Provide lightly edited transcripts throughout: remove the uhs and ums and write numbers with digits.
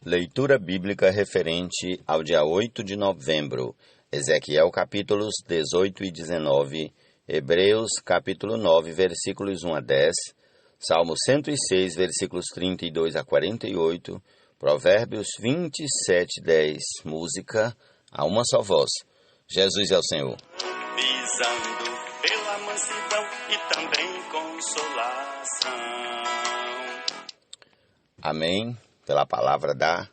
Leitura bíblica referente ao dia 8 de novembro, Ezequiel capítulos 18 e 19, Hebreus capítulo 9, versículos 1 a 10, Salmo 106, versículos 32 a 48, Provérbios 27, 10, música a uma só voz. Jesus é o Senhor. Visando pela mansidão e também consolação. Amém. Pela palavra da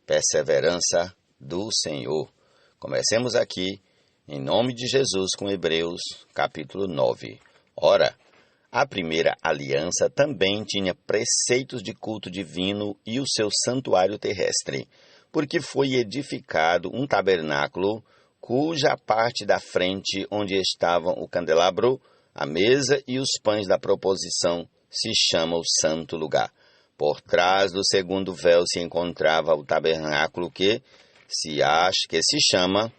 perseverança do Senhor. Comecemos aqui, em nome de Jesus, com Hebreus, capítulo 9. Ora, a primeira aliança também tinha preceitos de culto divino e o seu santuário terrestre, porque foi edificado um tabernáculo, cuja parte da frente, onde estavam o candelabro, a mesa e os pães da proposição, se chama o santo lugar. Por trás do segundo véu se encontrava o tabernáculo que se chama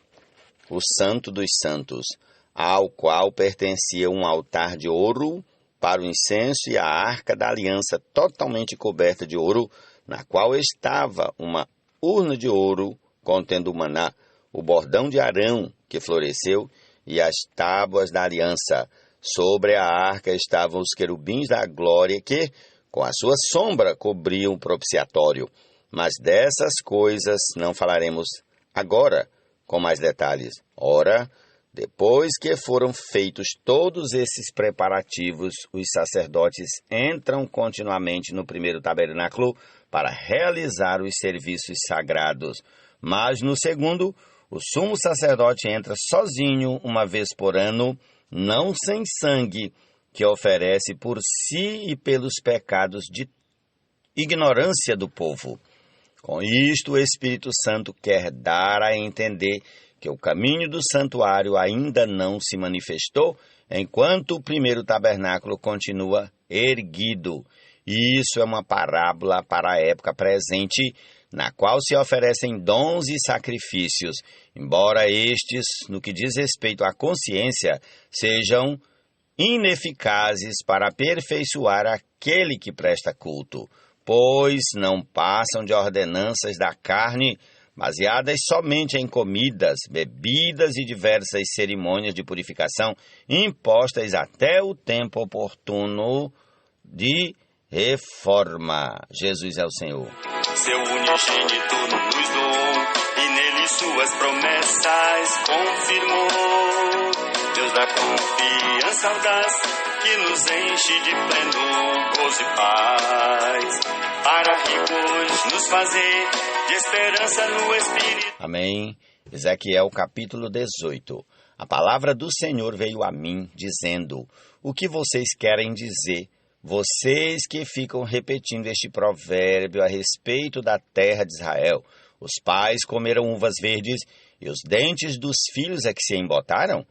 o Santo dos Santos, ao qual pertencia um altar de ouro para o incenso e a arca da aliança totalmente coberta de ouro, na qual estava uma urna de ouro contendo o maná, o bordão de Arão que floresceu e as tábuas da aliança. Sobre a arca estavam os querubins da glória que, com a sua sombra, cobriam o propiciatório. Mas dessas coisas não falaremos agora com mais detalhes. Ora, depois que foram feitos todos esses preparativos, os sacerdotes entram continuamente no primeiro tabernáculo para realizar os serviços sagrados. Mas no segundo, o sumo sacerdote entra sozinho uma vez por ano, não sem sangue, que oferece por si e pelos pecados de ignorância do povo. Com isto, o Espírito Santo quer dar a entender que o caminho do santuário ainda não se manifestou, enquanto o primeiro tabernáculo continua erguido. Isso é uma parábola para a época presente, na qual se oferecem dons e sacrifícios, embora estes, no que diz respeito à consciência, sejam ineficazes para aperfeiçoar aquele que presta culto, pois não passam de ordenanças da carne, baseadas somente em comidas, bebidas e diversas cerimônias de purificação impostas até o tempo oportuno de reforma. Jesus é o Senhor. Seu unigênito nos doou e nele suas promessas confirmou. Deus da confiança audaz que nos enche de pleno gozo e paz, para ricos nos fazer de esperança no Espírito. Amém. Ezequiel capítulo 18. A palavra do Senhor veio a mim, dizendo: o que vocês querem dizer, vocês que ficam repetindo este provérbio a respeito da terra de Israel? Os pais comeram uvas verdes e os dentes dos filhos é que se embotaram?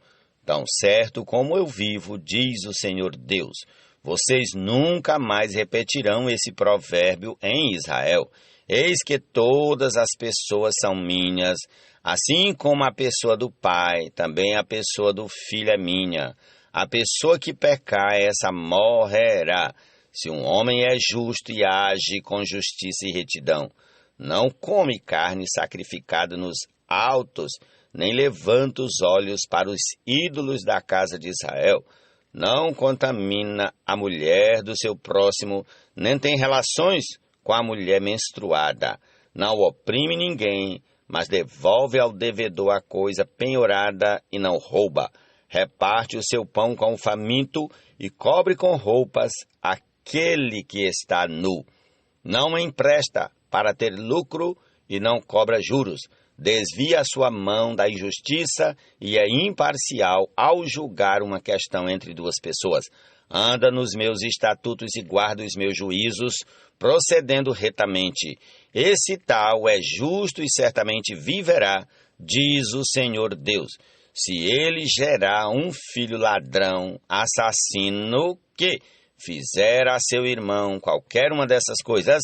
Tão certo como eu vivo, diz o Senhor Deus, vocês nunca mais repetirão esse provérbio em Israel. Eis que todas as pessoas são minhas, assim como a pessoa do pai, também a pessoa do filho é minha. A pessoa que pecar, essa morrerá. Se um homem é justo e age com justiça e retidão, não come carne sacrificada nos altos, nem levanta os olhos para os ídolos da casa de Israel, não contamina a mulher do seu próximo, nem tem relações com a mulher menstruada, não oprime ninguém, mas devolve ao devedor a coisa penhorada e não rouba, reparte o seu pão com o faminto e cobre com roupas aquele que está nu, não empresta para ter lucro e não cobra juros, desvia a sua mão da injustiça e é imparcial ao julgar uma questão entre duas pessoas. Anda nos meus estatutos e guarda os meus juízos, procedendo retamente. Esse tal é justo e certamente viverá, diz o Senhor Deus. Se ele gerar um filho ladrão, assassino, que fizer a seu irmão qualquer uma dessas coisas,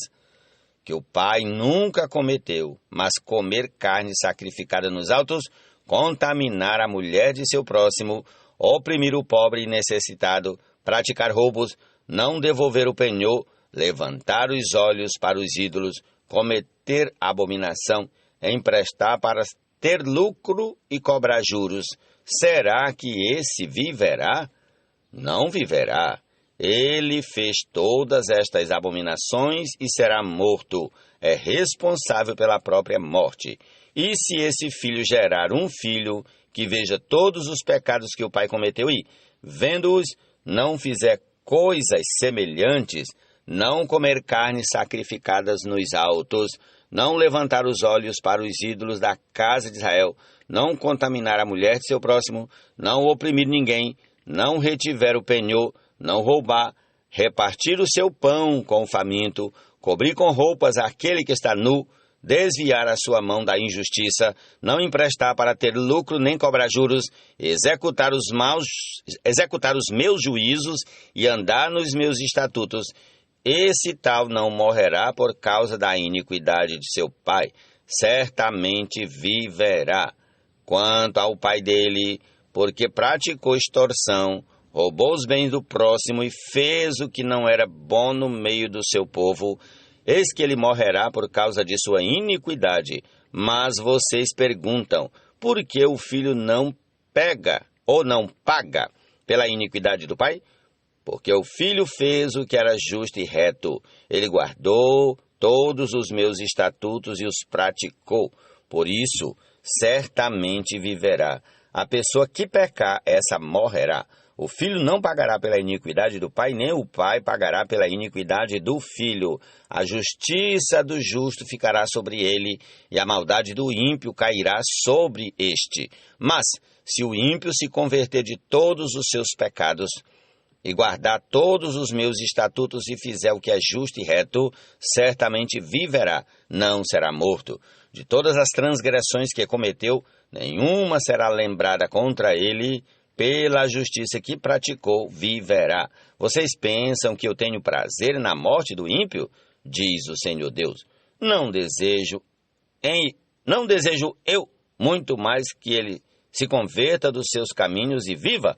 que o pai nunca cometeu, mas comer carne sacrificada nos altos, contaminar a mulher de seu próximo, oprimir o pobre e necessitado, praticar roubos, não devolver o penhor, levantar os olhos para os ídolos, cometer abominação, emprestar para ter lucro e cobrar juros, será que esse viverá? Não viverá. Ele fez todas estas abominações e será morto. É responsável pela própria morte. E se esse filho gerar um filho que veja todos os pecados que o pai cometeu e, vendo-os, não fizer coisas semelhantes, não comer carnes sacrificadas nos altos, não levantar os olhos para os ídolos da casa de Israel, não contaminar a mulher de seu próximo, não oprimir ninguém, não retiver o penhor, não roubar, repartir o seu pão com o faminto, cobrir com roupas aquele que está nu, desviar a sua mão da injustiça, não emprestar para ter lucro nem cobrar juros, executar os meus juízos e andar nos meus estatutos, esse tal não morrerá por causa da iniquidade de seu pai, certamente viverá. Quanto ao pai dele, porque praticou extorsão, roubou os bens do próximo e fez o que não era bom no meio do seu povo, eis que ele morrerá por causa de sua iniquidade. Mas vocês perguntam, por que o filho não pega ou não paga pela iniquidade do pai? Porque o filho fez o que era justo e reto. Ele guardou todos os meus estatutos e os praticou. Por isso, certamente viverá. A pessoa que pecar, essa morrerá. O filho não pagará pela iniquidade do pai, nem o pai pagará pela iniquidade do filho. A justiça do justo ficará sobre ele, e a maldade do ímpio cairá sobre este. Mas, se o ímpio se converter de todos os seus pecados, e guardar todos os meus estatutos e fizer o que é justo e reto, certamente viverá, não será morto. De todas as transgressões que cometeu, nenhuma será lembrada contra ele, pela justiça que praticou, viverá. Vocês pensam que eu tenho prazer na morte do ímpio? Diz o Senhor Deus. Não desejo eu muito mais que ele se converta dos seus caminhos e viva?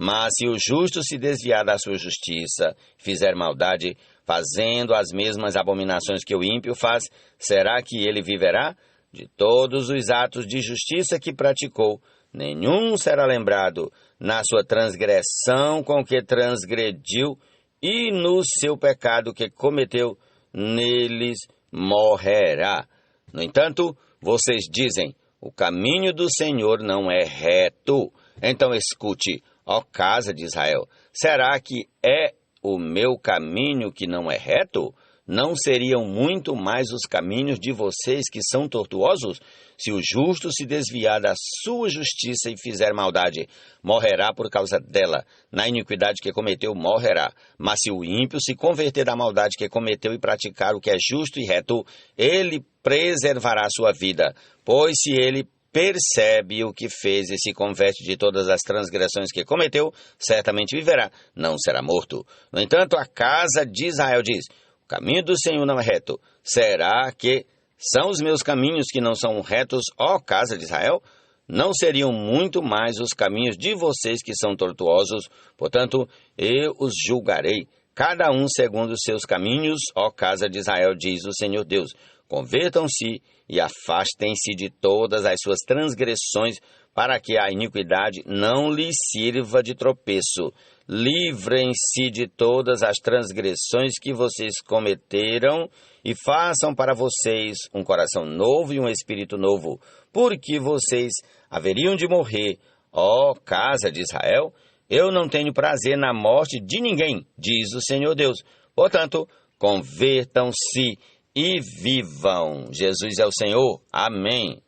Mas se o justo se desviar da sua justiça, fizer maldade, fazendo as mesmas abominações que o ímpio faz, será que ele viverá? De todos os atos de justiça que praticou, nenhum será lembrado. Na sua transgressão com que transgrediu e no seu pecado que cometeu, neles morrerá. No entanto, vocês dizem, o caminho do Senhor não é reto. Então escute, ó casa de Israel, será que é o meu caminho que não é reto? Não seriam muito mais os caminhos de vocês que são tortuosos? Se o justo se desviar da sua justiça e fizer maldade, morrerá por causa dela. Na iniquidade que cometeu, morrerá. Mas se o ímpio se converter da maldade que cometeu e praticar o que é justo e reto, ele preservará a sua vida. Pois se ele percebe o que fez e se converte de todas as transgressões que cometeu, certamente viverá, não será morto. No entanto, a casa de Israel diz, o caminho do Senhor não é reto. Será que são os meus caminhos que não são retos, ó casa de Israel? Não seriam muito mais os caminhos de vocês que são tortuosos? Portanto, eu os julgarei, cada um segundo os seus caminhos, ó casa de Israel, diz o Senhor Deus. Convertam-se e afastem-se de todas as suas transgressões, para que a iniquidade não lhes sirva de tropeço. Livrem-se de todas as transgressões que vocês cometeram e façam para vocês um coração novo e um espírito novo, porque vocês haveriam de morrer, ó casa de Israel. Eu não tenho prazer na morte de ninguém, diz o Senhor Deus. Portanto, convertam-se e vivam. Jesus é o Senhor. Amém.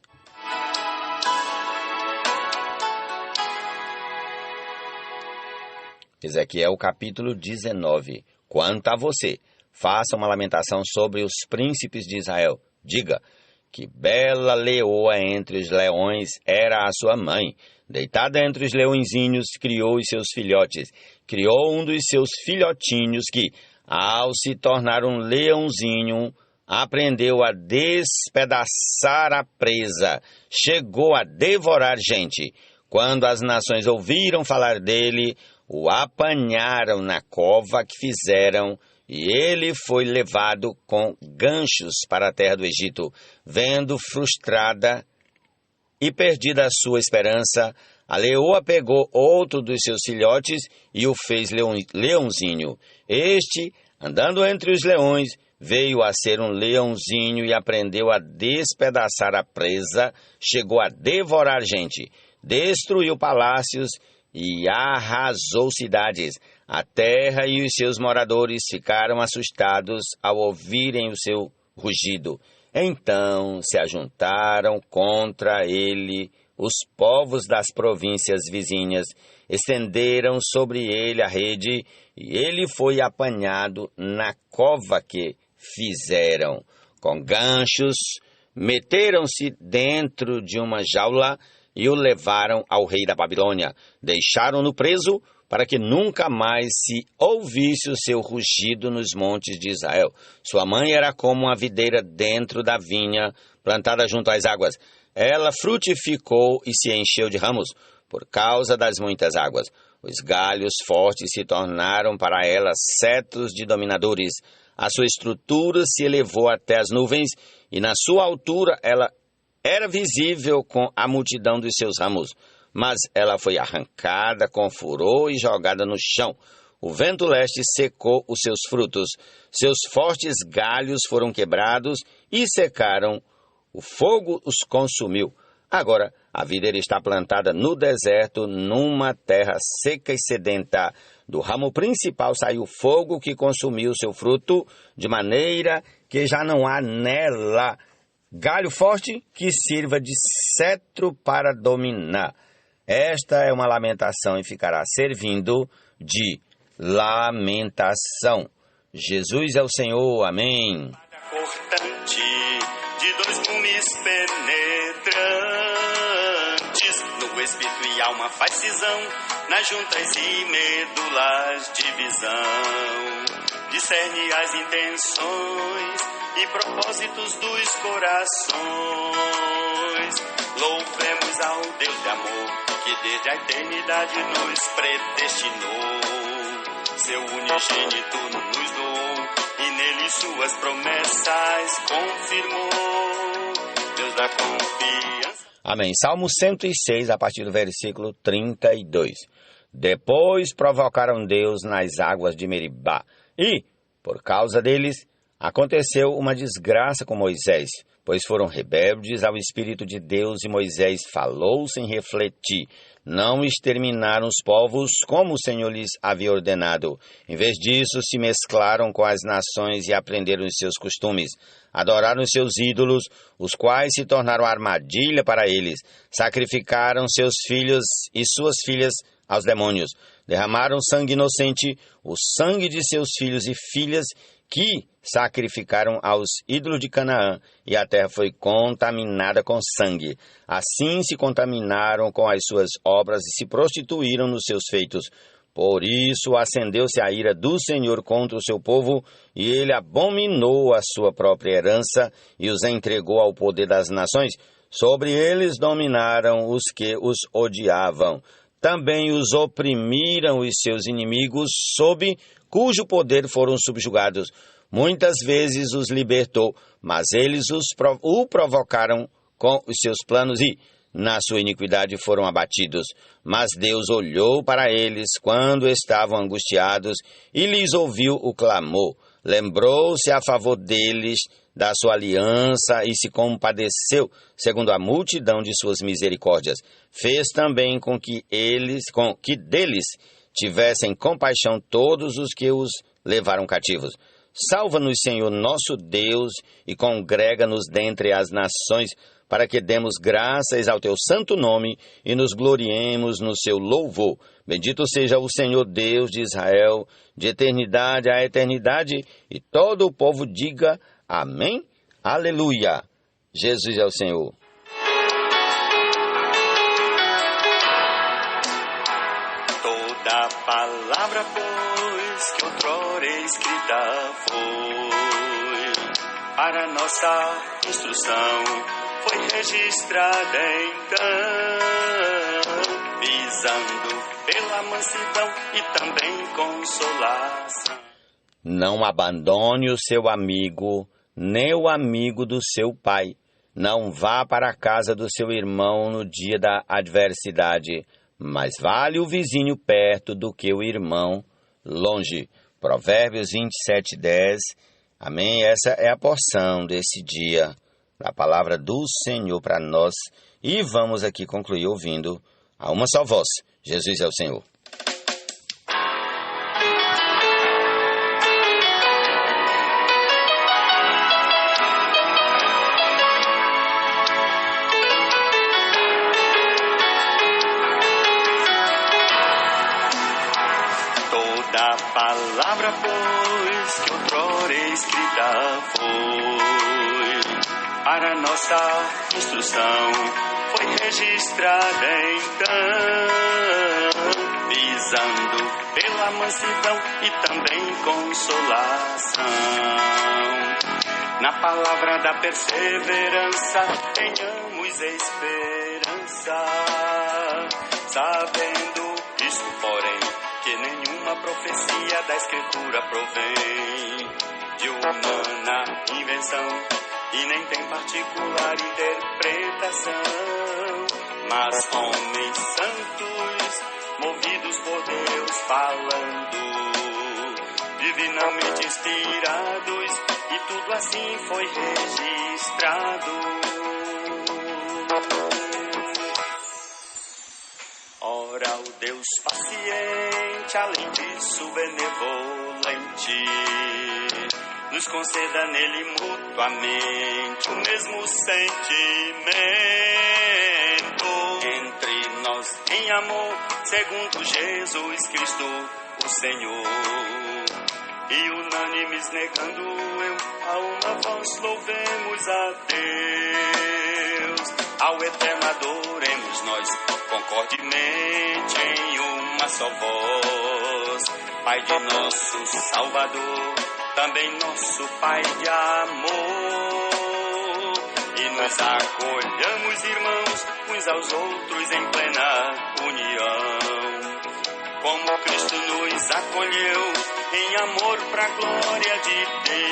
Ezequiel capítulo 19. Quanto a você, faça uma lamentação sobre os príncipes de Israel. Diga, que bela leoa entre os leões era a sua mãe. Deitada entre os leõezinhos, criou os seus filhotes. Criou um dos seus filhotinhos que, ao se tornar um leãozinho, aprendeu a despedaçar a presa. Chegou a devorar gente. Quando as nações ouviram falar dele, o apanharam na cova que fizeram E ele foi levado com ganchos para a terra do Egito. Vendo frustrada e perdida a sua esperança, a leoa pegou outro dos seus filhotes e o fez leãozinho. Este, andando entre os leões, veio a ser um leãozinho e aprendeu a despedaçar a presa, chegou a devorar gente, destruiu palácios e arrasou cidades. A terra e os seus moradores ficaram assustados ao ouvirem o seu rugido. Então se ajuntaram contra ele os povos das províncias vizinhas, estenderam sobre ele a rede, e ele foi apanhado na cova que fizeram. Com ganchos, meteram-se dentro de uma jaula e o levaram ao rei da Babilônia. Deixaram-no preso para que nunca mais se ouvisse o seu rugido nos montes de Israel. Sua mãe era como uma videira dentro da vinha, plantada junto às águas. Ela frutificou e se encheu de ramos, por causa das muitas águas. Os galhos fortes se tornaram para ela cetros de dominadores. A sua estrutura se elevou até as nuvens, e na sua altura ela era visível com a multidão dos seus ramos. Mas ela foi arrancada com furor e jogada no chão. O vento leste secou os seus frutos. Seus fortes galhos foram quebrados e secaram. O fogo os consumiu. Agora, a videira está plantada no deserto, numa terra seca e sedenta. Do ramo principal saiu fogo que consumiu seu fruto, de maneira que já não há nela galho forte que sirva de cetro para dominar. Esta é uma lamentação e ficará servindo de lamentação. Jesus é o Senhor, amém. Cortante de 2 gumes penetrantes, no espírito e alma faz cisão, nas juntas e medulas divisão, discerne as intenções e propósitos dos corações. Louvemos ao Deus de amor, que desde a eternidade nos predestinou. Seu unigênito nos doou, e nele suas promessas confirmou. Deus da confiança. Amém. Salmo 106, a partir do versículo 32. Depois provocaram Deus nas águas de Meribá, e, por causa deles, aconteceu uma desgraça com Moisés, pois foram rebeldes ao Espírito de Deus, e Moisés falou sem refletir. Não exterminaram os povos como o Senhor lhes havia ordenado. Em vez disso, se mesclaram com as nações e aprenderam os seus costumes. Adoraram os seus ídolos, os quais se tornaram armadilha para eles. Sacrificaram seus filhos e suas filhas aos demônios. Derramaram sangue inocente, o sangue de seus filhos e filhas, que sacrificaram aos ídolos de Canaã, e a terra foi contaminada com sangue. Assim se contaminaram com as suas obras e se prostituíram nos seus feitos. Por isso acendeu-se a ira do Senhor contra o seu povo, e ele abominou a sua própria herança e os entregou ao poder das nações. Sobre eles dominaram os que os odiavam. Também os oprimiram os seus inimigos, sob cujo poder foram subjugados. Muitas vezes os libertou, mas eles o provocaram com os seus planos e, na sua iniquidade, foram abatidos. Mas Deus olhou para eles quando estavam angustiados e lhes ouviu o clamor. Lembrou-se a favor deles da sua aliança e se compadeceu, segundo a multidão de suas misericórdias. Fez também com que deles tivessem compaixão todos os que os levaram cativos. Salva-nos, Senhor, nosso Deus, e congrega-nos dentre as nações, para que demos graças ao teu santo nome e nos gloriemos no seu louvor. Bendito seja o Senhor Deus de Israel, de eternidade a eternidade, e todo o povo diga amém, aleluia. Jesus é o Senhor. Toda palavra, pois, que outrora escrita foi, para nossa instrução, foi registrada então, visando pela mansidão e também consolação. Não abandone o seu amigo, nem o amigo do seu pai. Não vá para a casa do seu irmão no dia da adversidade, mas vale o vizinho perto do que o irmão longe. Provérbios 27:10. Amém? Essa é a porção desse dia, a palavra do Senhor para nós. E vamos aqui concluir ouvindo a uma só voz. Jesus é o Senhor. Toda palavra, pois, que outrora escrita foi, para nossa instrução, foi registrada então, visando pela mansidão e também consolação. Na palavra da perseverança, tenhamos esperança, sabendo isto, porém, que nenhuma profecia da Escritura provém de humana invenção e nem tem particular interpretação, mas homens santos, movidos por Deus falando, divinamente inspirados, e tudo assim foi registrado. Ora, o Deus paciente, além disso benevolente, nos conceda nele mutuamente o mesmo sentimento entre nós em amor, segundo Jesus Cristo, o Senhor. E unânimes negando eu, a uma voz louvemos a Deus, ao Eterno adoremos nós, concordemente em uma só voz. Pai de nosso Salvador, também nosso Pai de amor, e nos acolhamos, irmãos, uns aos outros em plena união, como Cristo nos acolheu em amor pra glória de Deus.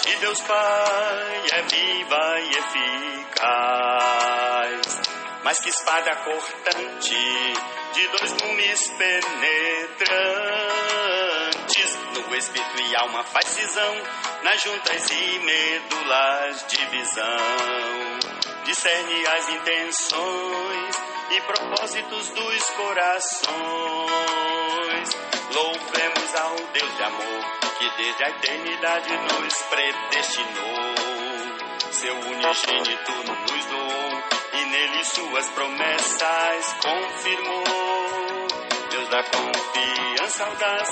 De Deus Pai é viva e eficaz, mais que espada cortante de dois gumes penetrantes, no espírito e alma faz cisão, nas juntas e medulas divisão, discerne as intenções e propósitos dos corações. Louvemos ao Deus de amor, que desde a eternidade nos predestinou, seu unigênito nos doou, e nele suas promessas confirmou. Deus da confiança audaz,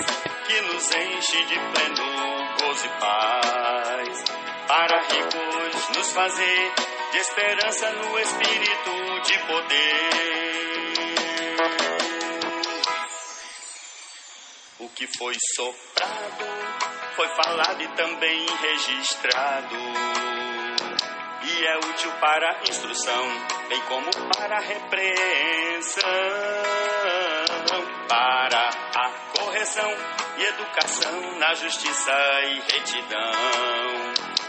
que nos enche de pleno gozo e paz, para ricos nos fazer de esperança no espírito de poder. O que foi soprado, foi falado e também registrado, e é útil para instrução, bem como para repreensão, para a correção e educação na justiça e retidão,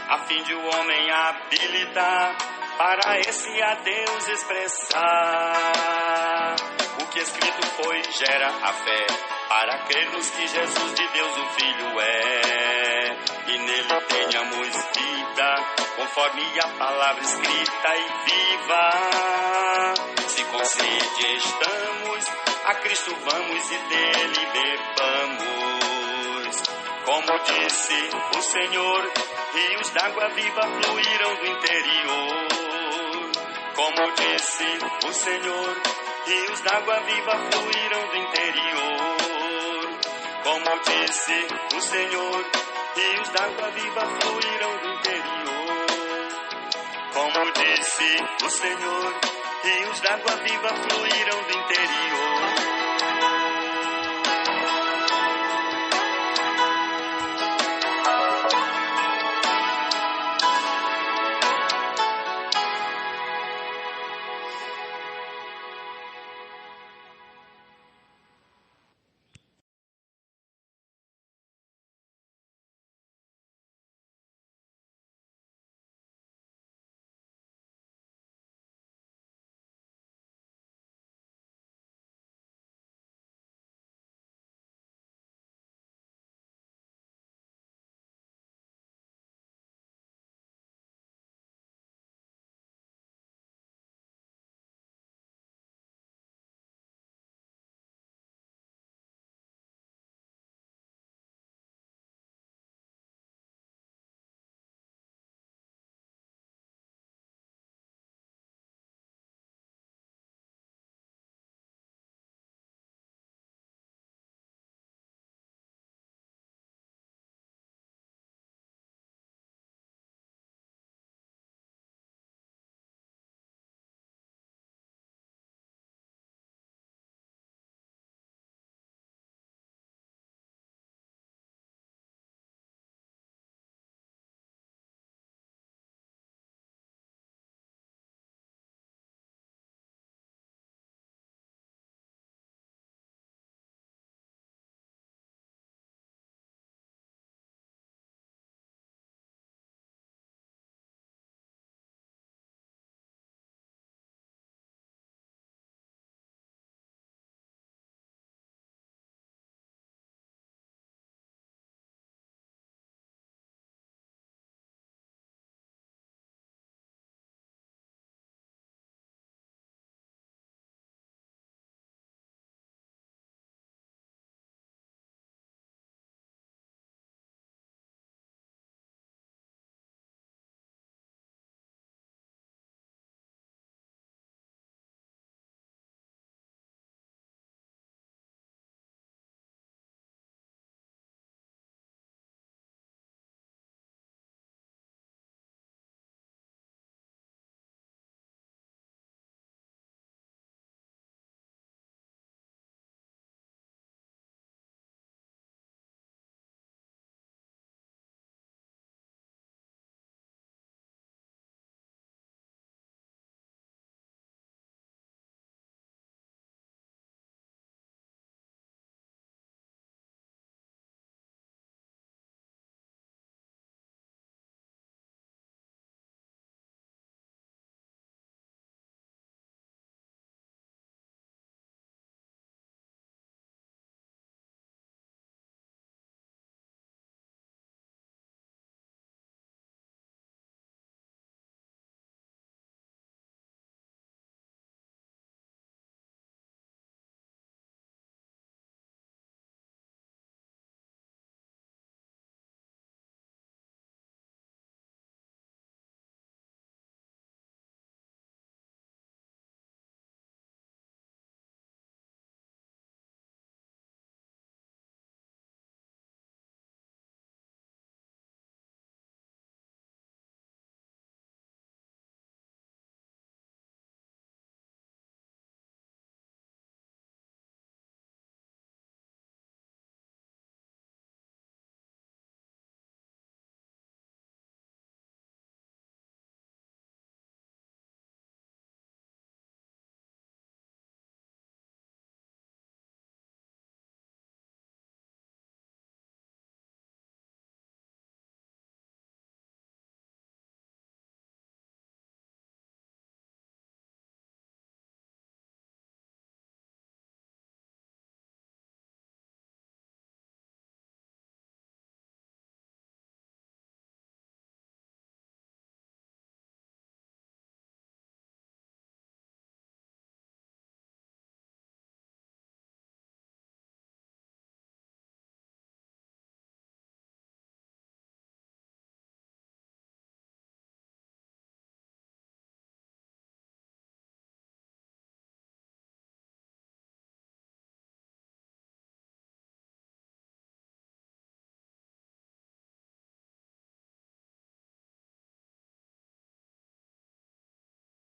a fim de o homem habilitar para esse a Deus expressar. O que escrito foi gera a fé, para crermos que Jesus de Deus o Filho é, e nele tenhamos vida, conforme a palavra escrita e viva. Se com sede estamos, a Cristo vamos e dele bebamos. Como disse o Senhor, rios d'água viva fluíram do interior. Como disse o Senhor, rios d'água viva fluíram do interior. Como disse o Senhor, rios d'água viva fluíram do interior. Como disse o Senhor, rios d'água viva fluíram do interior.